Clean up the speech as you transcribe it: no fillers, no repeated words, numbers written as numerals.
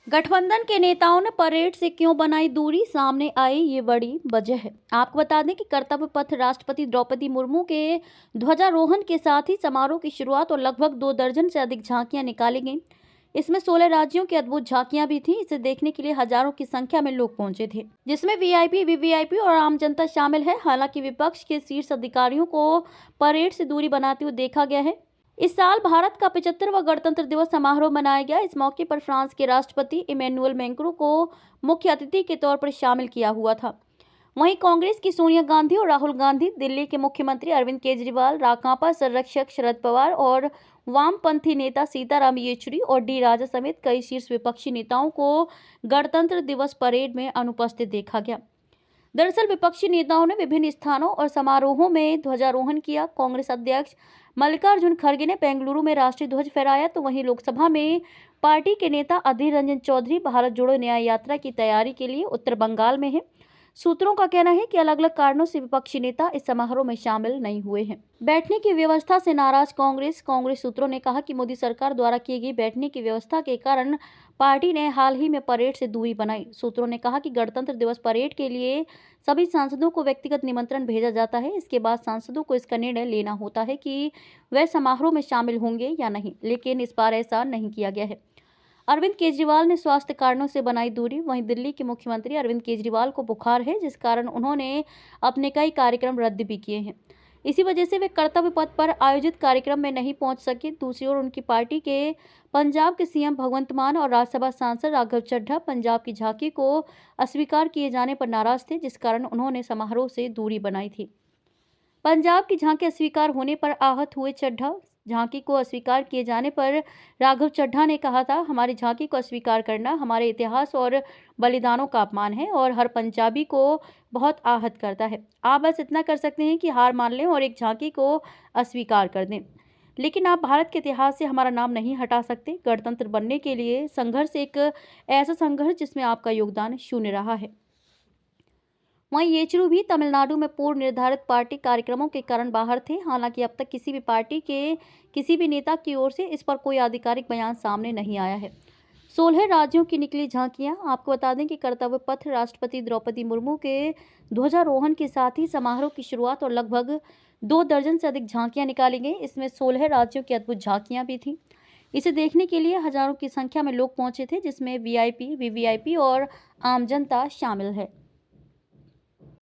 गठबंधन के नेताओं ने परेड से क्यों बनाई दूरी, सामने आई ये बड़ी वजह है। आपको बता दें कि कर्तव्य पथ राष्ट्रपति द्रौपदी मुर्मू के ध्वजारोहण के साथ ही समारोह की शुरुआत और लगभग 2 दर्जन से अधिक झांकियां निकाली गईं। इसमें 16 राज्यों की अद्भुत झांकियां भी थीं। इसे देखने के लिए हजारों की संख्या में लोग पहुंचे थे, जिसमें वीआईपी, वीवीआईपी और आम जनता शामिल है। हालांकि विपक्ष के शीर्ष अधिकारियों को परेड से दूरी बनाते हुए देखा गया है। इस साल भारत का 75वां गणतंत्र दिवस समारोह मनाया गया। इस मौके पर फ्रांस के राष्ट्रपति इमैनुअल मैक्रों को मुख्य अतिथि के तौर पर शामिल किया हुआ था। वहीं कांग्रेस की सोनिया गांधी और राहुल गांधी, दिल्ली के मुख्यमंत्री अरविंद केजरीवाल, राकांपा संरक्षक शरद पवार और वामपंथी नेता सीताराम येचुरी और डी राजा समेत कई शीर्ष विपक्षी नेताओं को गणतंत्र दिवस परेड में अनुपस्थित देखा गया। दरअसल विपक्षी नेताओं ने विभिन्न स्थानों और समारोहों में ध्वजारोहण किया। कांग्रेस अध्यक्ष मल्लिकार्जुन खड़गे ने बेंगलुरु में राष्ट्रीय ध्वज फहराया, तो वहीं लोकसभा में पार्टी के नेता अधीर रंजन चौधरी भारत जोड़ो न्याय यात्रा की तैयारी के लिए उत्तर बंगाल में हैं। सूत्रों का कहना है कि अलग अलग कारणों से विपक्षी नेता इस समारोह में शामिल नहीं हुए हैं। बैठने की व्यवस्था से नाराज कांग्रेस सूत्रों ने कहा कि मोदी सरकार द्वारा की गई बैठने की व्यवस्था के कारण पार्टी ने हाल ही में परेड से दूरी बनाई। सूत्रों ने कहा कि गणतंत्र दिवस परेड के लिए सभी सांसदों को व्यक्तिगत निमंत्रण भेजा जाता है। इसके बाद सांसदों को इसका निर्णय लेना होता है कि वे समारोह में शामिल होंगे या नहीं, लेकिन इस बार ऐसा नहीं किया गया है। अरविंद केजरीवाल ने स्वास्थ्य कारणों से बनाई दूरी। वहीं दिल्ली के मुख्यमंत्री अरविंद केजरीवाल को बुखार है, जिस कारण उन्होंने अपने कई कार्यक्रम रद्द भी किए हैं। इसी वजह से वे कर्तव्य पथ पर आयोजित कार्यक्रम में नहीं पहुंच सके। दूसरी ओर उनकी पार्टी के पंजाब के सीएम भगवंत मान और राज्यसभा सांसद राघव चड्ढा पंजाब की झांकी को अस्वीकार किए जाने पर नाराज थे, जिस कारण उन्होंने समारोह से दूरी बनाई थी। पंजाब की झांकी अस्वीकार होने पर आहत हुए चड्ढा। झांकी को अस्वीकार किए जाने पर राघव चड्ढा ने कहा था, हमारी झांकी को अस्वीकार करना हमारे इतिहास और बलिदानों का अपमान है और हर पंजाबी को बहुत आहत करता है। आप बस इतना कर सकते हैं कि हार मान लें और एक झांकी को अस्वीकार कर दें, लेकिन आप भारत के इतिहास से हमारा नाम नहीं हटा सकते। गणतंत्र बनने के लिए संघर्ष एक ऐसा संघर्ष जिसमें आपका योगदान शून्य रहा है। वहीं येचुरी भी तमिलनाडु में पूर्व निर्धारित पार्टी कार्यक्रमों के कारण बाहर थे। हालांकि अब तक किसी भी पार्टी के किसी भी नेता की ओर से इस पर कोई आधिकारिक बयान सामने नहीं आया है। 16 राज्यों की निकली झांकियां। आपको बता दें कि कर्तव्य पथ राष्ट्रपति द्रौपदी मुर्मू के ध्वजारोहण के साथ ही समारोह की शुरुआत और लगभग 2 दर्जन से अधिक झांकियां निकाली गई। इसमें 16 राज्यों की अद्भुत झांकियां भी थीं। इसे देखने के लिए हजारों की संख्या में लोग पहुंचे थे, जिसमें वीआईपी, वीवीआईपी और आम जनता शामिल है।